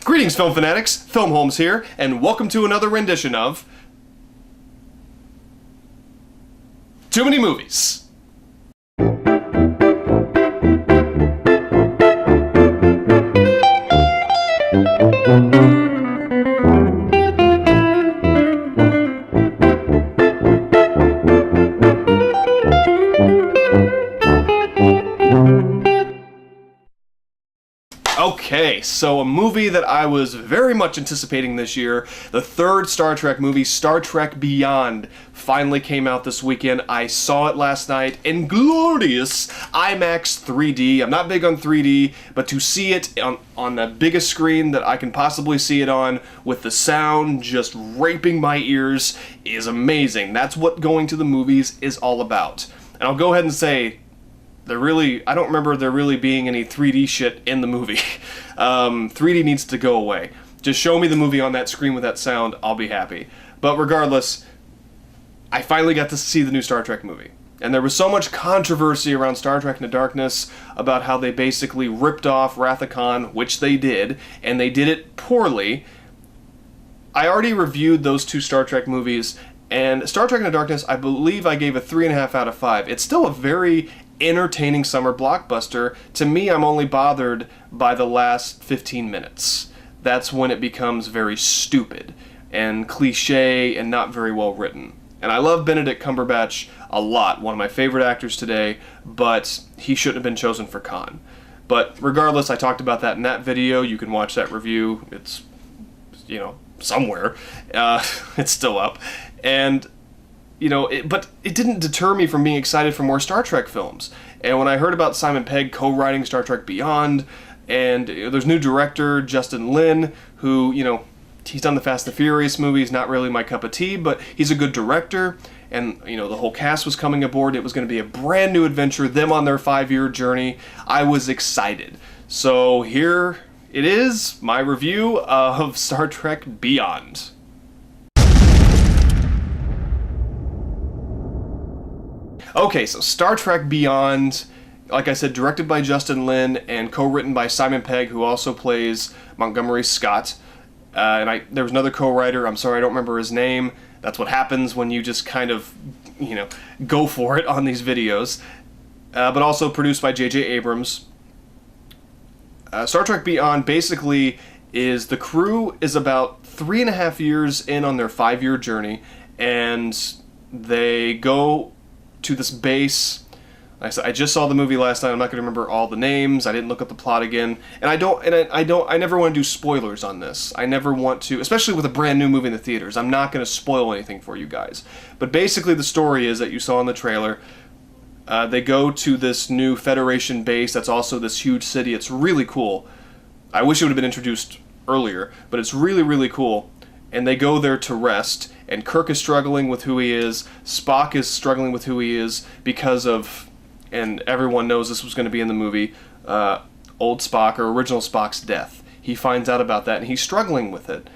Greetings, film fanatics. Filmholmes here, and welcome to another rendition of Too Many Movies. Okay, so a movie that I was very much anticipating this year, the third Star Trek movie, Star Trek Beyond, finally came out this weekend. I saw it last night in glorious IMAX 3D. I'm not big on 3D, but to see it on the biggest screen that I can possibly see it on, with the sound just raping my ears, is amazing. That's what going to the movies is all about. And I'll go ahead and say, I don't remember there really being any 3D shit in the movie. 3D needs to go away. Just show me the movie on that screen with that sound, I'll be happy. But regardless, I finally got to see the new Star Trek movie. And there was so much controversy around Star Trek Into Darkness about how they basically ripped off Wrath of Khan, which they did, and they did it poorly. I already reviewed those two Star Trek movies, and Star Trek Into Darkness, I believe I gave a 3.5 out of 5. It's still a very entertaining summer blockbuster. To me, I'm only bothered by the last 15 minutes. That's when it becomes very stupid and cliche and not very well written. And I love Benedict Cumberbatch a lot, one of my favorite actors today, but he shouldn't have been chosen for Khan. But regardless, I talked about that in that video. You can watch that review. It's, somewhere. It's still up. And but it didn't deter me from being excited for more Star Trek films. And when I heard about Simon Pegg co-writing Star Trek Beyond, and there's new director, Justin Lin, who, he's done the Fast and the Furious movies, not really my cup of tea, but he's a good director, and, the whole cast was coming aboard. It was going to be a brand new adventure, them on their 5-year journey. I was excited. So here it is, my review of Star Trek Beyond. Okay, so Star Trek Beyond, like I said, directed by Justin Lin and co-written by Simon Pegg, who also plays Montgomery Scott. There was another co-writer, I'm sorry, I don't remember his name. That's what happens when you just kind of, go for it on these videos. But also produced by J.J. Abrams. Star Trek Beyond basically the crew is about 3.5 years in on their 5-year journey, and they go to this base. I just saw the movie last night. I'm not going to remember all the names. I didn't look up the plot again, and I never want to do spoilers on this. I never want to, especially with a brand new movie in the theaters. I'm not going to spoil anything for you guys. But basically, the story is that you saw in the trailer. They go to this new Federation base. That's also this huge city. It's really cool. I wish it would have been introduced earlier, but it's really, really cool. And they go there to rest, and Kirk is struggling with who he is, Spock is struggling with who he is because of, and everyone knows this was going to be in the movie, old Spock, or original Spock's death. He finds out about that, and he's struggling with it.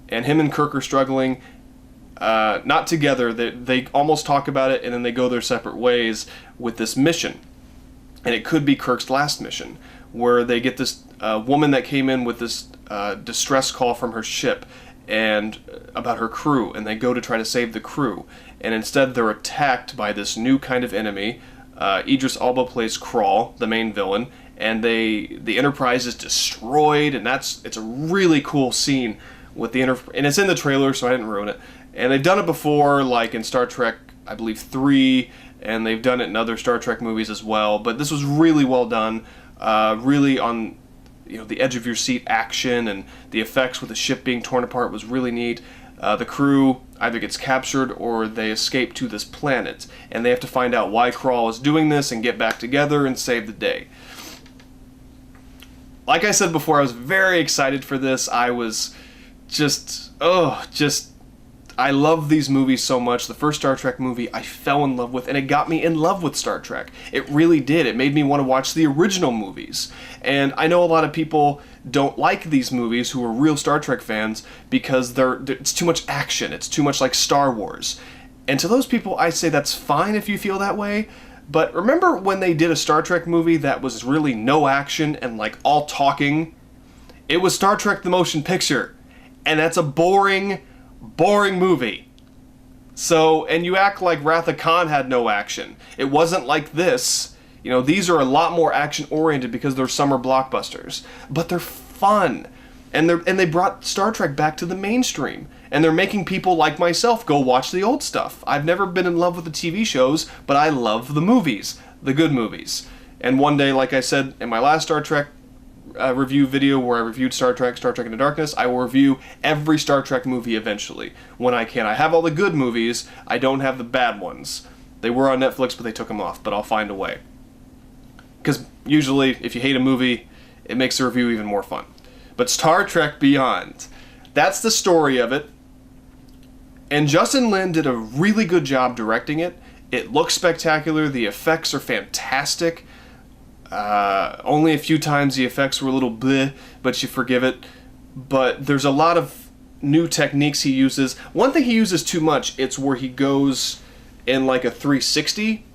And him and Kirk are struggling, not together, they almost talk about it, and then they go their separate ways with this mission. And it could be Kirk's last mission, where they get this woman that came in with this distress call from her ship, and about her crew, and they go to try to save the crew, and instead they're attacked by this new kind of enemy. Idris Elba plays Krall, the main villain, and the Enterprise is destroyed, and it's a really cool scene with the and it's in the trailer, so I didn't ruin it. And they've done it before, like in Star Trek, I believe 3, and they've done it in other Star Trek movies as well. But this was really well done, really on the edge of your seat action, and the effects with the ship being torn apart was really neat. The crew either gets captured or they escape to this planet, and they have to find out why Krall is doing this and get back together and save the day. Like I said before, I was very excited for this. I was I love these movies so much. The first Star Trek movie I fell in love with, and it got me in love with Star Trek. It really did. It made me want to watch the original movies. And I know a lot of people don't like these movies who are real Star Trek fans because it's too much action. It's too much like Star Wars. And to those people, I say that's fine if you feel that way. But remember when they did a Star Trek movie that was really no action and like all talking? It was Star Trek the Motion Picture. And that's a boring, boring movie. So, and you act like Wrath of Khan had no action. It wasn't like this. You know, these are a lot more action-oriented because they're summer blockbusters. But they're fun. And they brought Star Trek back to the mainstream. And they're making people like myself go watch the old stuff. I've never been in love with the TV shows, but I love the movies. The good movies. And one day, like I said in my last Star Trek review video where I reviewed Star Trek Into Darkness, I will review every Star Trek movie eventually, when I can. I have all the good movies, I don't have the bad ones. They were on Netflix, but they took them off, but I'll find a way. Because usually, if you hate a movie, it makes the review even more fun. But Star Trek Beyond, that's the story of it. And Justin Lin did a really good job directing it. It looks spectacular, the effects are fantastic. Only a few times the effects were a little bleh, but you forgive it. But there's a lot of new techniques he uses. One thing he uses too much, it's where he goes in like a 360.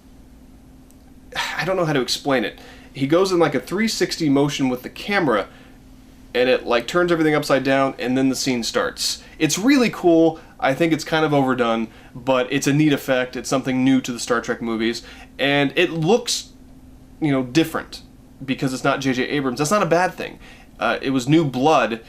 I don't know how to explain it. He goes in like a 360 motion with the camera, and it like turns everything upside down, and then the scene starts. It's really cool. I think it's kind of overdone, but it's a neat effect. It's something new to the Star Trek movies, and it looks, you know, different because it's not J.J. Abrams. That's not a bad thing. It was new blood,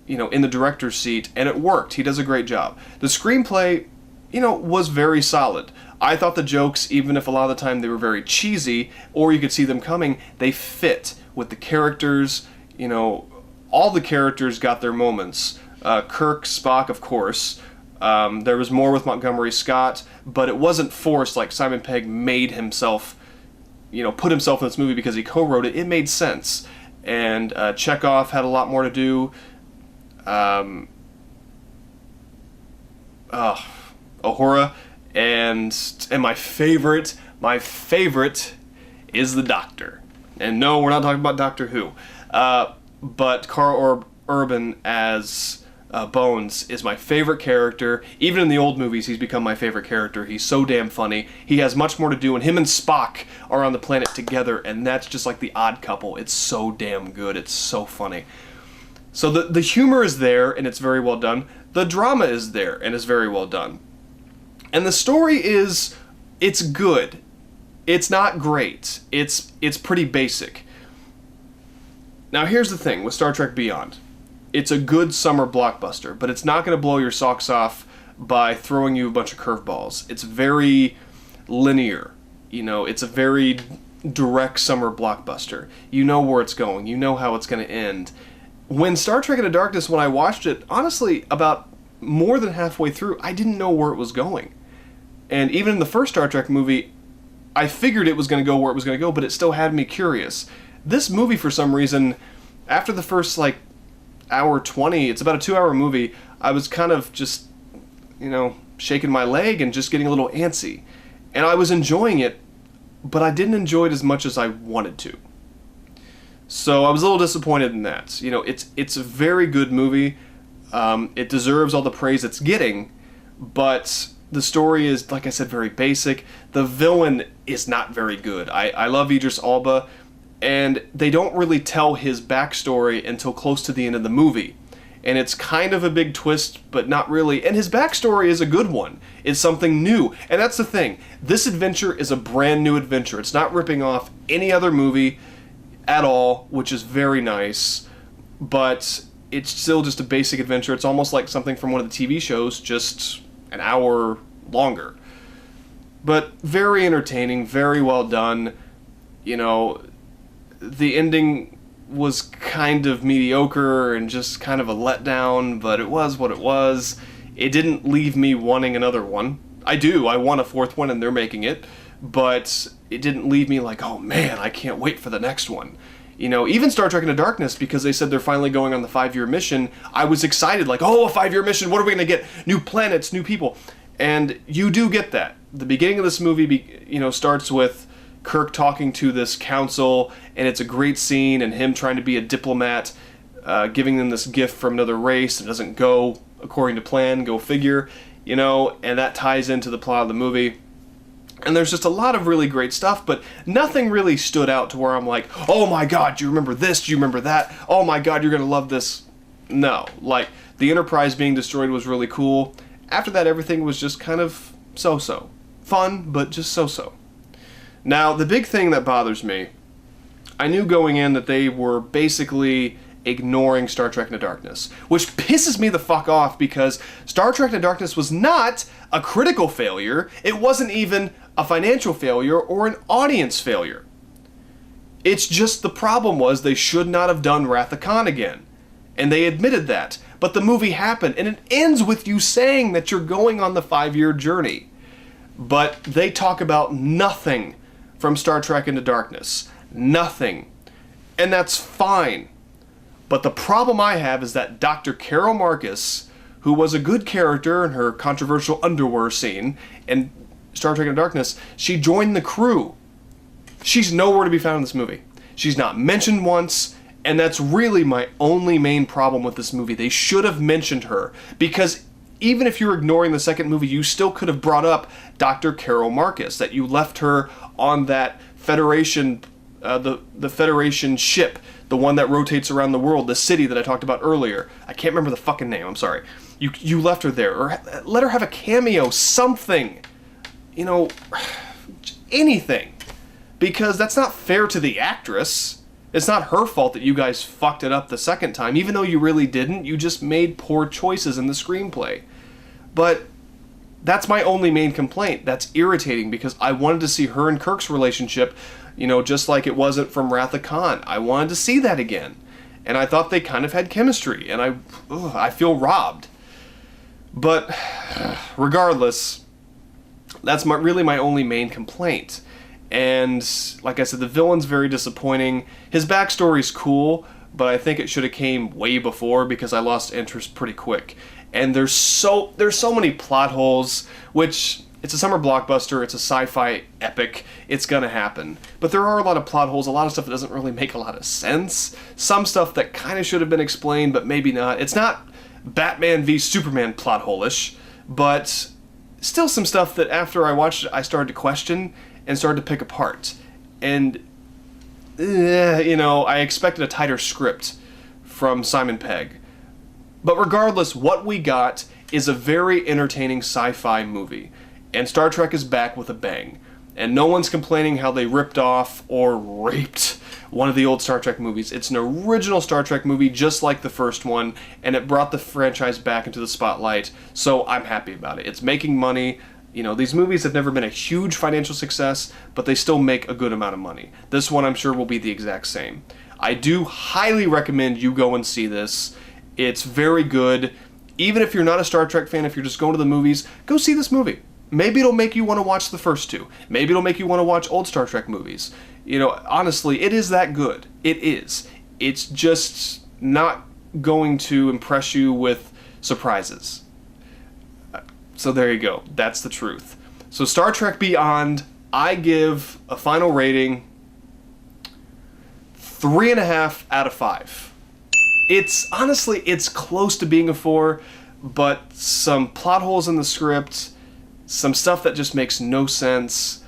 you know, in the director's seat, and it worked. He does a great job. The screenplay, you know, was very solid. I thought the jokes, even if a lot of the time they were very cheesy, or you could see them coming, they fit with the characters. You know, all the characters got their moments. Kirk, Spock, of course. There was more with Montgomery Scott, but it wasn't forced like Simon Pegg made himself, you know, put himself in this movie because he co-wrote it. It made sense. And Chekhov had a lot more to do. Uhura. And my favorite is the Doctor. And no, we're not talking about Doctor Who. But Karl Urban as Bones is my favorite character. Even in the old movies, he's become my favorite character. He's so damn funny. He has much more to do, and him and Spock are on the planet together, and that's just like the odd couple. It's so damn good. It's so funny. So the humor is there, and it's very well done. The drama is there, and is very well done. And the story is, it's good. It's not great. It's pretty basic. Now here's the thing with Star Trek Beyond. It's a good summer blockbuster, but it's not going to blow your socks off by throwing you a bunch of curveballs. It's very linear. You know, it's a very direct summer blockbuster. You know where it's going. You know how it's going to end. When Star Trek Into Darkness, when I watched it, honestly, about more than halfway through, I didn't know where it was going. And even in the first Star Trek movie, I figured it was going to go where it was going to go, but it still had me curious. This movie, for some reason, after the first, like, hour 20, it's about a 2-hour movie, I was kind of just, you know, shaking my leg and just getting a little antsy. And I was enjoying it, but I didn't enjoy it as much as I wanted to. So I was a little disappointed in that. You know, it's a very good movie. It deserves all the praise it's getting, but the story is, like I said, very basic. The villain is not very good. I love Idris Elba, and they don't really tell his backstory until close to the end of the movie. And it's kind of a big twist, but not really. And his backstory is a good one. It's something new. And that's the thing. This adventure is a brand new adventure. It's not ripping off any other movie at all, which is very nice. But it's still just a basic adventure. It's almost like something from one of the TV shows, just an hour longer. But very entertaining, very well done. You know, the ending was kind of mediocre and just kind of a letdown, but it was what it was. It didn't leave me wanting another one. I want a fourth one and they're making it, but it didn't leave me like, oh man, I can't wait for the next one. You know, even Star Trek Into Darkness, because they said they're finally going on the 5-year mission, I was excited, like, oh, a 5-year mission, what are we going to get? New planets, new people. And you do get that. The beginning of this movie, you know, starts with Kirk talking to this council, and it's a great scene, and him trying to be a diplomat, giving them this gift from another race. It doesn't go according to plan, go figure, you know, and that ties into the plot of the movie. And there's just a lot of really great stuff, but nothing really stood out to where I'm like, oh my god, do you remember this? Do you remember that? Oh my god, you're gonna love this. No. Like, the Enterprise being destroyed was really cool. After that, everything was just kind of so-so. Fun, but just so-so. Now, the big thing that bothers me, I knew going in that they were basically ignoring Star Trek Into Darkness, which pisses me the fuck off because Star Trek Into Darkness was not a critical failure. It wasn't even a financial failure or an audience failure. It's just the problem was they should not have done Wrath of Khan again. And they admitted that. But the movie happened, and it ends with you saying that you're going on the 5-year journey. But they talk about nothing from Star Trek Into Darkness. Nothing. And that's fine. But the problem I have is that Dr. Carol Marcus, who was a good character in her controversial underwear scene in Star Trek Into Darkness, she joined the crew. She's nowhere to be found in this movie. She's not mentioned once, and that's really my only main problem with this movie. They should have mentioned her, because even if you're ignoring the second movie, you still could have brought up Dr. Carol Marcus, that you left her on that Federation, the Federation ship, the one that rotates around the world, the city that I talked about earlier. I can't remember the fucking name, I'm sorry. You left her there, or let her have a cameo, something. You know, anything. Because that's not fair to the actress. It's not her fault that you guys fucked it up the second time, even though you really didn't. You just made poor choices in the screenplay. But that's my only main complaint. That's irritating because I wanted to see her and Kirk's relationship, you know, just like it wasn't from Wrath of Khan. I wanted to see that again. And I thought they kind of had chemistry, and I feel robbed. But regardless, that's really my only main complaint. And like I said, the villain's very disappointing. His backstory's cool, but I think it should have came way before because I lost interest pretty quick. And there's so many plot holes, which it's a summer blockbuster, it's a sci-fi epic, it's gonna happen. But there are a lot of plot holes, a lot of stuff that doesn't really make a lot of sense. Some stuff that kind of should have been explained, but maybe not. It's not Batman v Superman plot hole-ish, but still some stuff that after I watched it, I started to question and started to pick apart. And, you know, I expected a tighter script from Simon Pegg. But regardless, what we got is a very entertaining sci-fi movie. And Star Trek is back with a bang. And no one's complaining how they ripped off or raped one of the old Star Trek movies. It's an original Star Trek movie just like the first one, and it brought the franchise back into the spotlight, so I'm happy about it. It's making money. You know, these movies have never been a huge financial success, but they still make a good amount of money. This one, I'm sure, will be the exact same. I do highly recommend you go and see this. It's very good. Even if you're not a Star Trek fan, if you're just going to the movies, go see this movie. Maybe it'll make you want to watch the first two. Maybe it'll make you want to watch old Star Trek movies. You know, honestly, it is that good. It is. It's just not going to impress you with surprises. So there you go. That's the truth. So Star Trek Beyond, I give a final rating 3.5 out of 5. It's, honestly, it's close to being a 4, but some plot holes in the script, some stuff that just makes no sense.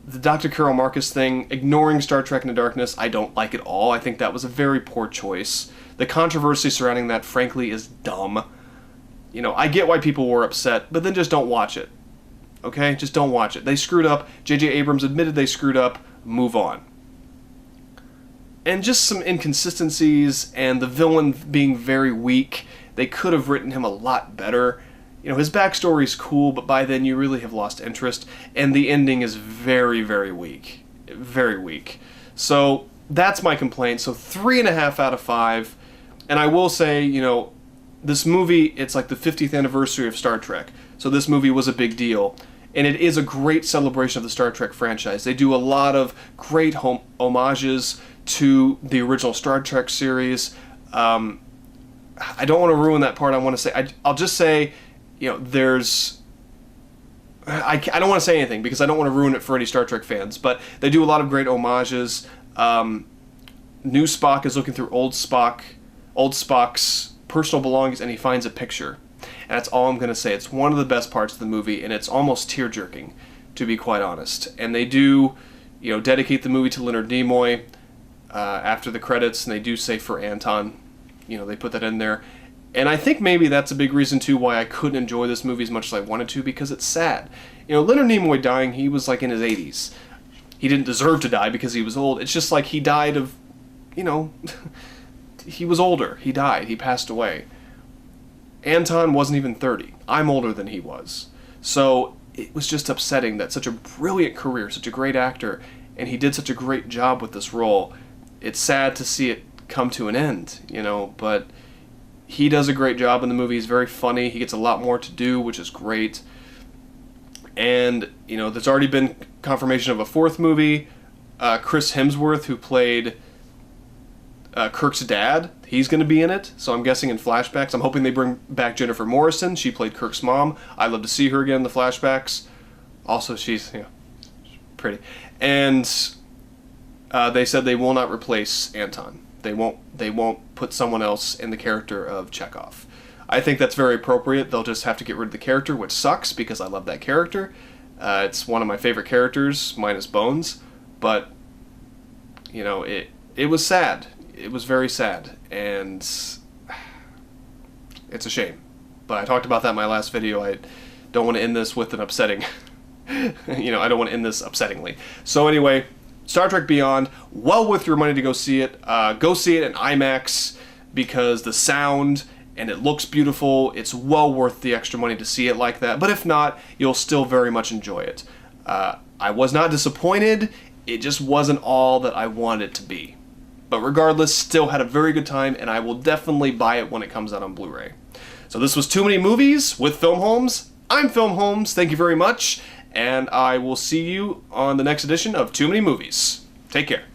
The Dr. Carol Marcus thing, ignoring Star Trek Into Darkness, I don't like at all. I think that was a very poor choice. The controversy surrounding that, frankly, is dumb. You know, I get why people were upset, but then just don't watch it. Okay? Just don't watch it. They screwed up. J.J. Abrams admitted they screwed up. Move on. And just some inconsistencies, and the villain being very weak. They could have written him a lot better. You know, his backstory's cool, but by then you really have lost interest, and the ending is very, very weak. Very weak. So, that's my complaint. So, 3.5 out of 5. And I will say, you know, this movie, it's like the 50th anniversary of Star Trek. So this movie was a big deal. And it is a great celebration of the Star Trek franchise. They do a lot of great homages to the original Star Trek series. I don't want to ruin that part. I want to say, I'll just say, you know, there's... I don't want to say anything because I don't want to ruin it for any Star Trek fans. But they do a lot of great homages. New Spock is looking through old Spock's personal belongings, and he finds a picture. And that's all I'm going to say. It's one of the best parts of the movie, and it's almost tear-jerking to be quite honest. And they do, dedicate the movie to Leonard Nimoy after the credits, and they do say for Anton. They put that in there. And I think maybe that's a big reason, too, why I couldn't enjoy this movie as much as I wanted to, because it's sad. Leonard Nimoy dying, he was like in his 80s. He didn't deserve to die because he was old. It's just like he died of, he was older. He died. He passed away. Anton wasn't even 30. I'm older than he was. So it was just upsetting that such a brilliant career, such a great actor, and he did such a great job with this role. It's sad to see it come to an end, but he does a great job in the movie. He's very funny. He gets a lot more to do, which is great. And, there's already been confirmation of a fourth movie. Chris Hemsworth, who played Kirk's dad, he's going to be in it, so I'm guessing in flashbacks. I'm hoping they bring back Jennifer Morrison. She played Kirk's mom. I'd love to see her again in the flashbacks. Also, she's pretty. And they said they will not replace Anton. They won't put someone else in the character of Chekhov. I think that's very appropriate. They'll just have to get rid of the character, which sucks because I love that character. It's one of my favorite characters, minus Bones. But, it was sad. It was very sad. And it's a shame. But I talked about that in my last video. I don't want to end this with an upsetting... I don't want to end this upsettingly. So anyway, Star Trek Beyond, well worth your money to go see it. Go see it in IMAX because the sound... and it looks beautiful. It's well worth the extra money to see it like that. But if not, you'll still very much enjoy it. I was not disappointed. It just wasn't all that I wanted it to be. But regardless, still had a very good time, and I will definitely buy it when it comes out on Blu-ray. So this was Too Many Movies with Filmholmes. I'm Filmholmes. Thank you very much. And I will see you on the next edition of Too Many Movies. Take care.